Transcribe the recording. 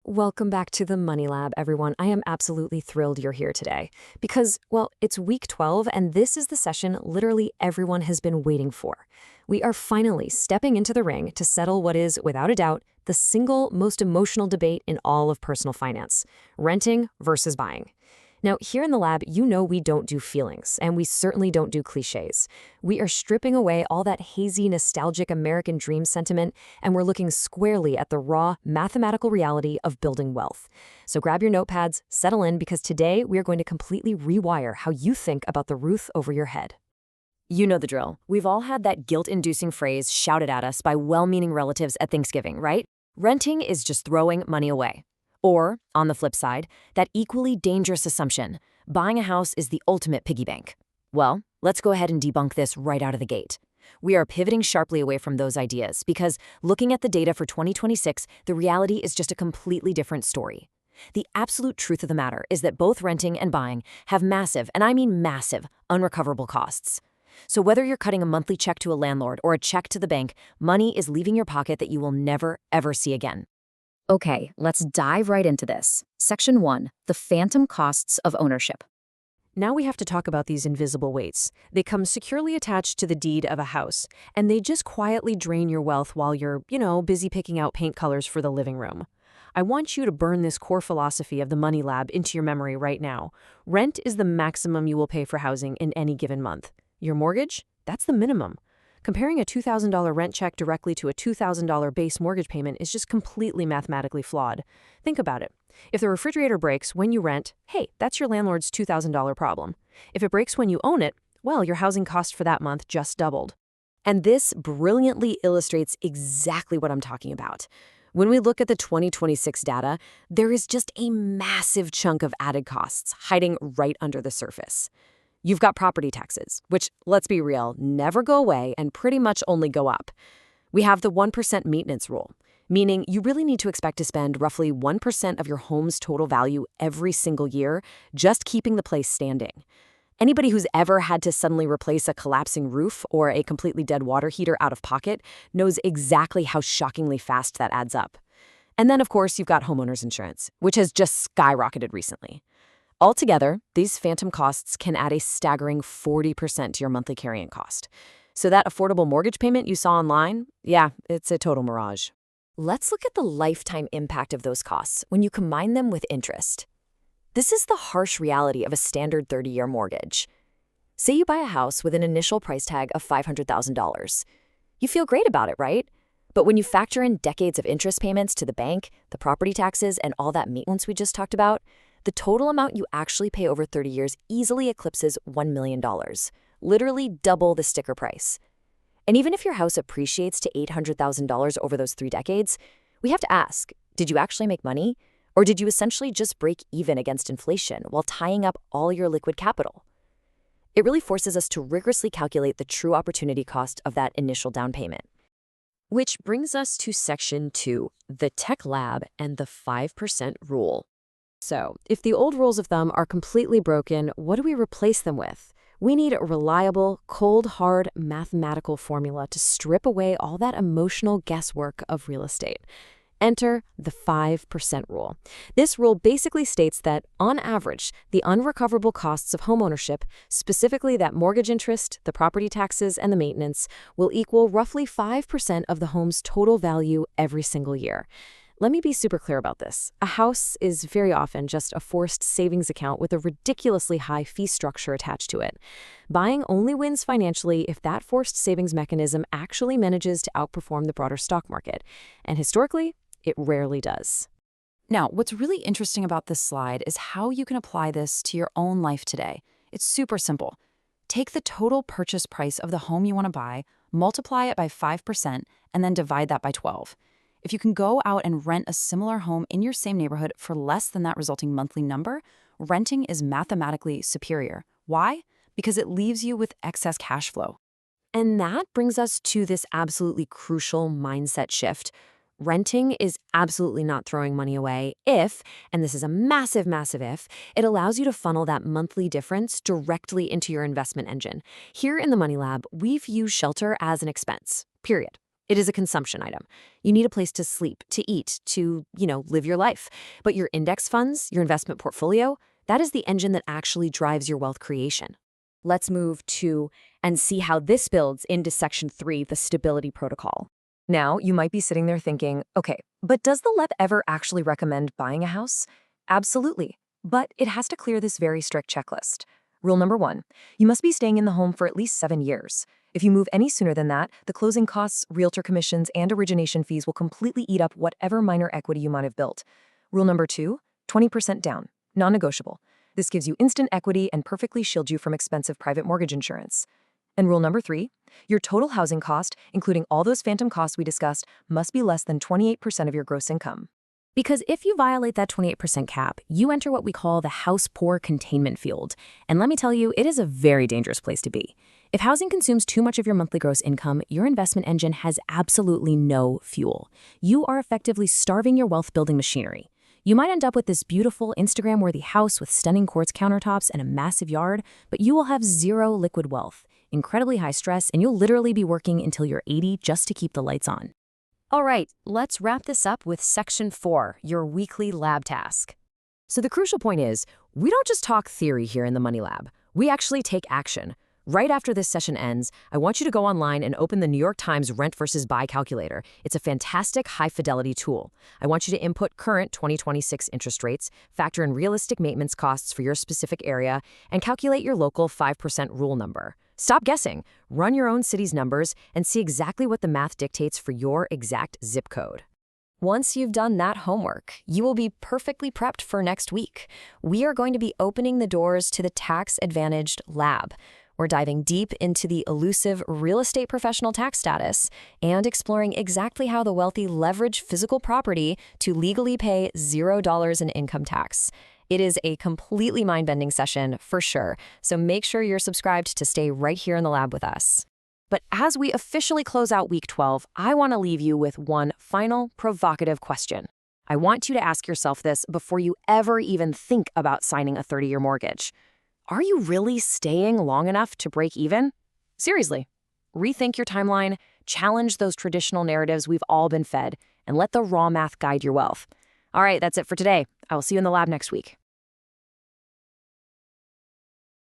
Welcome back to the Money Lab, everyone. I am absolutely thrilled you're here today because, well, it's week 12 and this is the session literally everyone has been waiting for. We are finally stepping into the ring to settle what is, without a doubt, the single most emotional debate in all of personal finance: renting versus buying. Now, here in the lab, you know we don't do feelings, and we certainly don't do cliches. We are stripping away all that hazy, nostalgic American dream sentiment, and we're looking squarely at the raw, mathematical reality of building wealth. So grab your notepads, settle in, because today we are going to completely rewire how you think about the roof over your head. You know the drill. We've all had that guilt-inducing phrase shouted at us by well-meaning relatives at Thanksgiving, right? Renting is just throwing money away. Or, on the flip side, that equally dangerous assumption: buying a house is the ultimate piggy bank. Well, let's go ahead and debunk this right out of the gate. We are pivoting sharply away from those ideas because, looking at the data for 2026, the reality is just a completely different story. The absolute truth of the matter is that both renting and buying have massive, and I mean massive, unrecoverable costs. So whether you're cutting a monthly check to a landlord or a check to the bank, money is leaving your pocket that you will never, ever see again. Okay, let's dive right into this. Section 1, the phantom costs of ownership. Now we have to talk about these invisible weights. They come securely attached to the deed of a house, and they just quietly drain your wealth while you're, busy picking out paint colors for the living room. I want you to burn this core philosophy of the Money Lab into your memory right now. Rent is the maximum you will pay for housing in any given month. Your mortgage? That's the minimum. Comparing a $2,000 rent check directly to a $2,000 base mortgage payment is just completely mathematically flawed. Think about it. If the refrigerator breaks when you rent, hey, that's your landlord's $2,000 problem. If it breaks when you own it, well, your housing cost for that month just doubled. And this brilliantly illustrates exactly what I'm talking about. When we look at the 2026 data, there is just a massive chunk of added costs hiding right under the surface. You've got property taxes, which, let's be real, never go away and pretty much only go up. We have the 1% maintenance rule, meaning you really need to expect to spend roughly 1% of your home's total value every single year just keeping the place standing. Anybody who's ever had to suddenly replace a collapsing roof or a completely dead water heater out of pocket knows exactly how shockingly fast that adds up. And then, of course, you've got homeowner's insurance, which has just skyrocketed recently. Altogether, these phantom costs can add a staggering 40% to your monthly carrying cost. So that affordable mortgage payment you saw online, yeah, it's a total mirage. Let's look at the lifetime impact of those costs when you combine them with interest. This is the harsh reality of a standard 30-year mortgage. Say you buy a house with an initial price tag of $500,000. You feel great about it, right? But when you factor in decades of interest payments to the bank, the property taxes, and all that maintenance we just talked about, the total amount you actually pay over 30 years easily eclipses $1 million, literally double the sticker price. And even if your house appreciates to $800,000 over those 3 decades, we have to ask, did you actually make money? Or did you essentially just break even against inflation while tying up all your liquid capital? It really forces us to rigorously calculate the true opportunity cost of that initial down payment. Which brings us to Section 2, the tech lab and the 5% rule. So, if the old rules of thumb are completely broken, what do we replace them with? We need a reliable, cold, hard, mathematical formula to strip away all that emotional guesswork of real estate. Enter the 5% rule. This rule basically states that, on average, the unrecoverable costs of homeownership, specifically that mortgage interest, the property taxes, and the maintenance, will equal roughly 5% of the home's total value every single year. Let me be super clear about this. A house is very often just a forced savings account with a ridiculously high fee structure attached to it. Buying only wins financially if that forced savings mechanism actually manages to outperform the broader stock market. And historically, it rarely does. Now, what's really interesting about this slide is how you can apply this to your own life today. It's super simple. Take the total purchase price of the home you want to buy, multiply it by 5%, and then divide that by 12. If you can go out and rent a similar home in your same neighborhood for less than that resulting monthly number, renting is mathematically superior. Why? Because it leaves you with excess cash flow. And that brings us to this absolutely crucial mindset shift. Renting is absolutely not throwing money away if, and this is a massive, massive if, it allows you to funnel that monthly difference directly into your investment engine. Here in the Money Lab, we view shelter as an expense, period. It is a consumption item. You need a place to sleep, to eat, to, live your life. But your index funds, your investment portfolio, that is the engine that actually drives your wealth creation. Let's move to and see how this builds into Section 3, the stability protocol. Now, you might be sitting there thinking, okay, but does the LEP ever actually recommend buying a house? Absolutely. But it has to clear this very strict checklist. Rule number 1, you must be staying in the home for at least 7 years. If you move any sooner than that, the closing costs, realtor commissions, and origination fees will completely eat up whatever minor equity you might have built. Rule number 2, 20% down, non-negotiable. This gives you instant equity and perfectly shields you from expensive private mortgage insurance. And rule number 3, your total housing cost, including all those phantom costs we discussed, must be less than 28% of your gross income. Because if you violate that 28% cap, you enter what we call the house poor containment field. And let me tell you, it is a very dangerous place to be. If housing consumes too much of your monthly gross income, your investment engine has absolutely no fuel. You are effectively starving your wealth-building machinery. You might end up with this beautiful Instagram-worthy house with stunning quartz countertops and a massive yard, but you will have zero liquid wealth, incredibly high stress, and you'll literally be working until you're 80 just to keep the lights on. All right, let's wrap this up with Section 4, your weekly lab task. So the crucial point is, we don't just talk theory here in the Money Lab. We actually take action. Right after this session ends, I want you to go online and open the New York Times Rent versus Buy calculator. It's a fantastic high-fidelity tool. I want you to input current 2026 interest rates, factor in realistic maintenance costs for your specific area, and calculate your local 5% rule number. Stop guessing, run your own city's numbers, and see exactly what the math dictates for your exact zip code. Once you've done that homework, you will be perfectly prepped for next week. We are going to be opening the doors to the tax-advantaged lab. We're diving deep into the elusive real estate professional tax status and exploring exactly how the wealthy leverage physical property to legally pay $0 in income tax. It is a completely mind-bending session for sure, so make sure you're subscribed to stay right here in the lab with us. But as we officially close out week 12, I want to leave you with one final provocative question. I want you to ask yourself this before you ever even think about signing a 30-year mortgage. Are you really staying long enough to break even? Seriously, rethink your timeline, challenge those traditional narratives we've all been fed, and let the raw math guide your wealth. All right, that's it for today. I will see you in the lab next week.